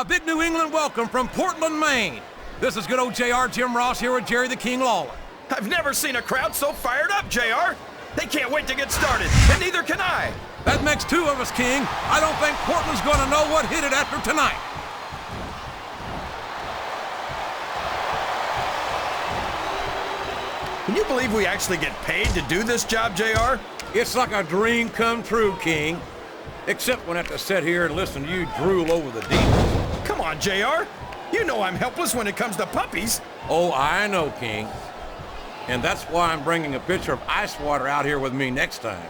A big New England welcome from Portland, Maine. This is good old JR Jim Ross here with Jerry the King Lawler. I've never seen a crowd so fired up, JR. They can't wait to get started, and neither can I. That makes two of us, King. I don't think Portland's going to know what hit it after tonight. Can you believe we actually get paid to do this job, JR? It's like a dream come true, King. Except when I have to sit here and listen to you drool over the demons. Come on, JR. You know I'm helpless when it comes to puppies. Oh, I know, King. And that's why I'm bringing a pitcher of ice water out here with me next time.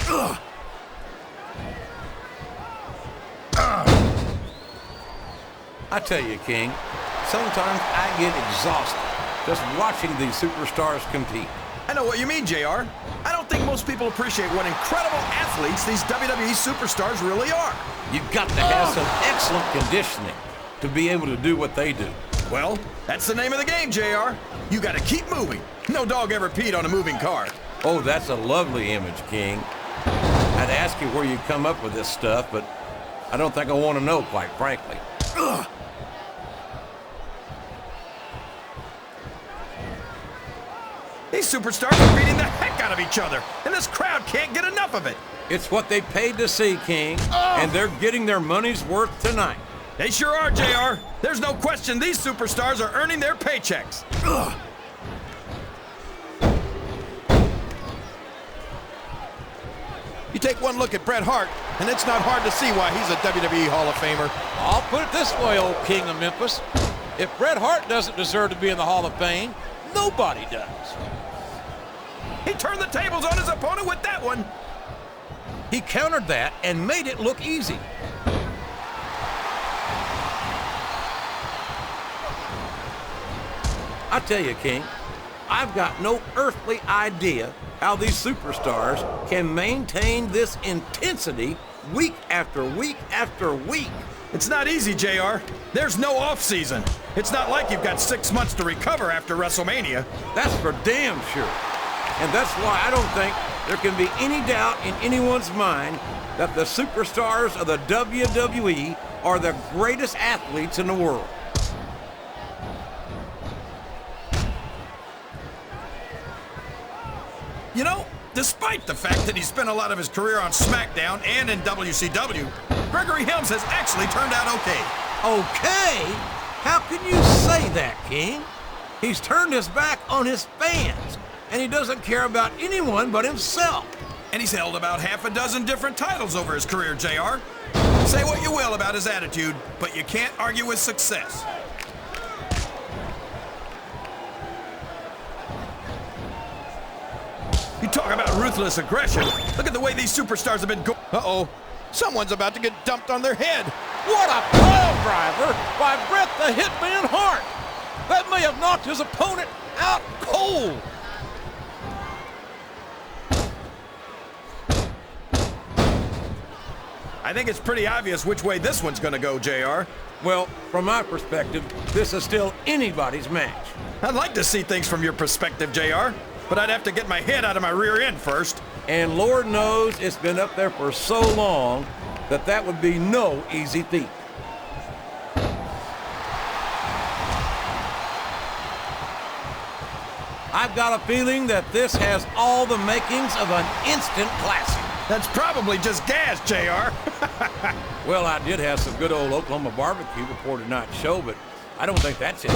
Ugh. I tell you, King, sometimes I get exhausted just watching these superstars compete. I know what you mean, JR. I don't think most people appreciate what incredible athletes these WWE superstars really are. You've got to have some excellent conditioning to be able to do what they do. Well, that's the name of the game, JR. You gotta keep moving. No dog ever peed on a moving car. Oh, that's a lovely image, King. I'd ask you where you come up with this stuff, but I don't think I want to know, quite frankly. Ugh. These superstars are beating the heck out of each other, and this crowd can't get enough of it. It's what they paid to see, King, and they're getting their money's worth tonight. They sure are, JR. There's no question these superstars are earning their paychecks. Ugh. You take one look at Bret Hart, and it's not hard to see why he's a WWE Hall of Famer. I'll put it this way, old King of Memphis. If Bret Hart doesn't deserve to be in the Hall of Fame, nobody does. He turned the tables on his opponent with that one. He countered that and made it look easy. I tell you, King, I've got no earthly idea how these superstars can maintain this intensity week after week after week. It's not easy, JR. There's no off-season. It's not like you've got 6 months to recover after WrestleMania. That's for damn sure. And that's why I don't think there can be any doubt in anyone's mind that the superstars of the WWE are the greatest athletes in the world. You know, despite the fact that he spent a lot of his career on SmackDown and in WCW, Gregory Helms has actually turned out okay. Okay? How can you say that, King? He's turned his back on his fans, and he doesn't care about anyone but himself. And he's held about half a dozen different titles over his career, JR. Say what you will about his attitude, but you can't argue with success. You talk about ruthless aggression. Look at the way these superstars have been going. Uh-oh. Someone's about to get dumped on their head. What a pile driver by Bret the Hitman Hart. That may have knocked his opponent out cold. I think it's pretty obvious which way this one's gonna go, JR. Well, from my perspective, this is still anybody's match. I'd like to see things from your perspective, JR, but I'd have to get my head out of my rear end first. And Lord knows it's been up there for so long that that would be no easy feat. I've got a feeling that this has all the makings of an instant classic. That's probably just gas, JR. Well, I did have some good old Oklahoma barbecue before tonight's show, but I don't think that's it.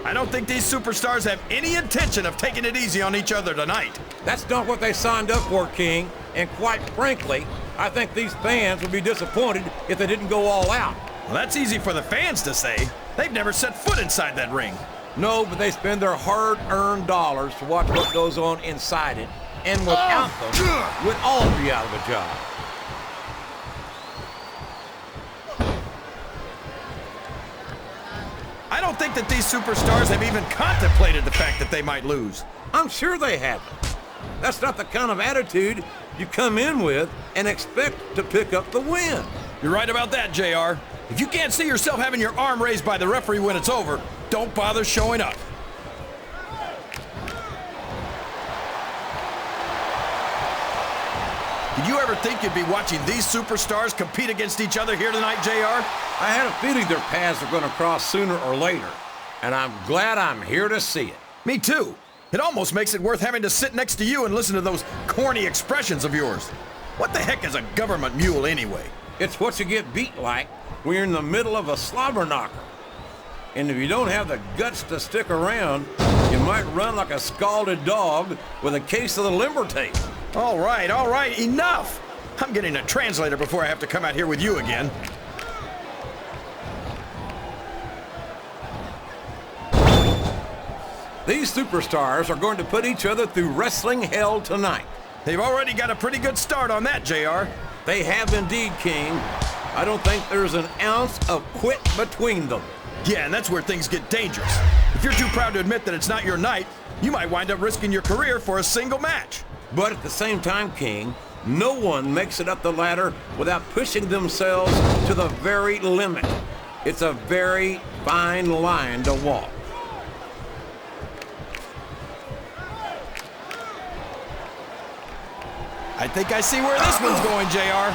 I don't think these superstars have any intention of taking it easy on each other tonight. That's not what they signed up for, King. And quite frankly, I think these fans would be disappointed if they didn't go all out. Well, that's easy for the fans to say. They've never set foot inside that ring. No, but they spend their hard-earned dollars to watch what goes on inside it. And without them, we'd all be out of a job. I don't think that these superstars have even contemplated the fact that they might lose. I'm sure they haven't. That's not the kind of attitude you come in with and expect to pick up the win. You're right about that, JR. If you can't see yourself having your arm raised by the referee when it's over, don't bother showing up. Did you ever think you'd be watching these superstars compete against each other here tonight, JR? I had a feeling their paths are going to cross sooner or later, and I'm glad I'm here to see it. Me too. It almost makes it worth having to sit next to you and listen to those corny expressions of yours. What the heck is a government mule anyway? It's what you get beat like when you're in the middle of a slobber knocker. And if you don't have the guts to stick around, you might run like a scalded dog with a case of the limber tape. All right, enough! I'm getting a translator before I have to come out here with you again. These superstars are going to put each other through wrestling hell tonight. They've already got a pretty good start on that, JR. They have indeed, King. I don't think there's an ounce of quit between them. Yeah, and that's where things get dangerous. If you're too proud to admit that it's not your night, you might wind up risking your career for a single match. But at the same time, King, no one makes it up the ladder without pushing themselves to the very limit. It's a very fine line to walk. I think I see where this one's going, JR.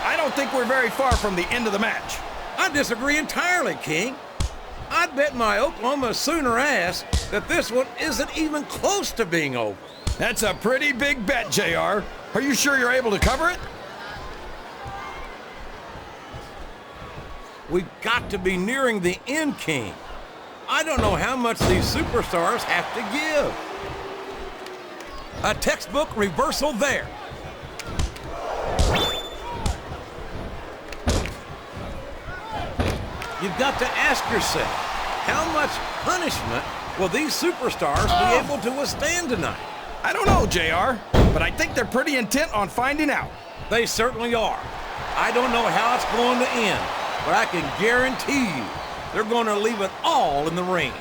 I don't think we're very far from the end of the match. I disagree entirely, King. I'd bet my Oklahoma Sooner ass that this one isn't even close to being over. That's a pretty big bet, JR. Are you sure you're able to cover it? We've got to be nearing the end, King. I don't know how much these superstars have to give. A textbook reversal there. You've got to ask yourself, how much punishment will these superstars be able to withstand tonight? I don't know, JR, but I think they're pretty intent on finding out. They certainly are. I don't know how it's going to end, but I can guarantee you they're going to leave it all in the ring.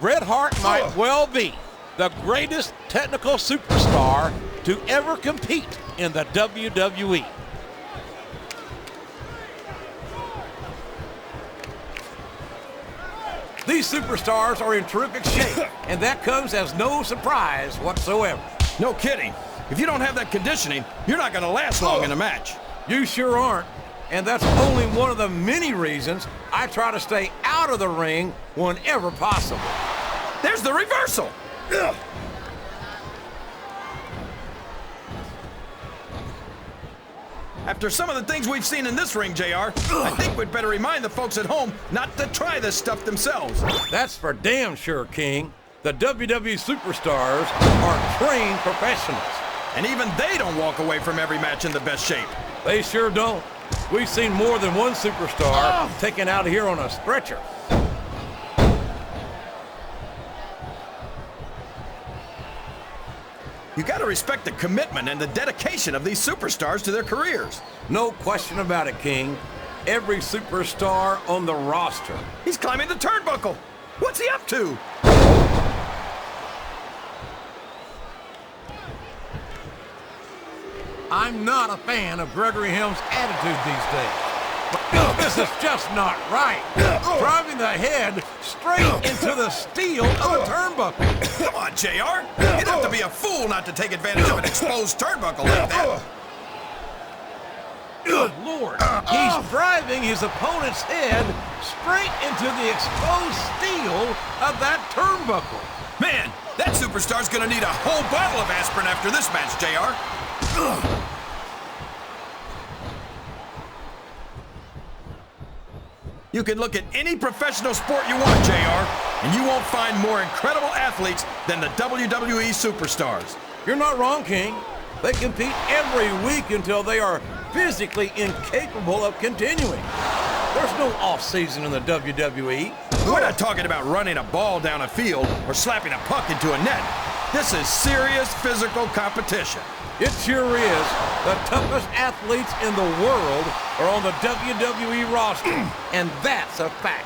Bret Hart might well be the greatest technical superstar to ever compete in the WWE. These superstars are in terrific shape, and that comes as no surprise whatsoever. No kidding. If you don't have that conditioning, you're not going to last long in a match. You sure aren't, and that's only one of the many reasons I try to stay out of the ring whenever possible. There's the reversal. Ugh. After some of the things we've seen in this ring, JR, I think we'd better remind the folks at home not to try this stuff themselves. That's for damn sure, King. The WWE superstars are trained professionals. And even they don't walk away from every match in the best shape. They sure don't. We've seen more than one superstar taken out here on a stretcher. You gotta respect the commitment and the dedication of these superstars to their careers. No question about it, King. Every superstar on the roster. He's climbing the turnbuckle. What's he up to? I'm not a fan of Gregory Helms' attitude these days. But this is just not right. Driving the head straight into the steel of a turnbuckle. Come on, JR. You'd have to be a fool not to take advantage of an exposed turnbuckle like that. Good Lord. He's driving his opponent's head straight into the exposed steel of that turnbuckle. Man, that superstar's gonna need a whole bottle of aspirin after this match, JR. You can look at any professional sport you want, JR, and you won't find more incredible athletes than the WWE superstars. You're not wrong, King. They compete every week until they are physically incapable of continuing. There's no off-season in the WWE. We're not talking about running a ball down a field or slapping a puck into a net. This is serious physical competition. It sure is. The toughest athletes in the world are on the WWE roster, and that's a fact.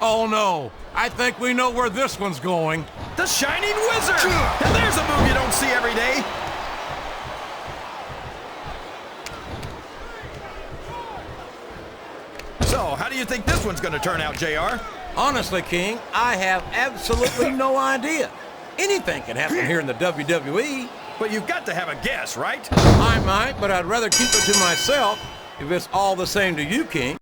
Oh no, I think we know where this one's going. The Shining Wizard! And there's a move you don't see every day. So, So, how do you think this one's going to turn out, JR? Honestly, King, I have absolutely no idea. Anything can happen here in the WWE. But you've got to have a guess, right? I might, but I'd rather keep it to myself if it's all the same to you, King.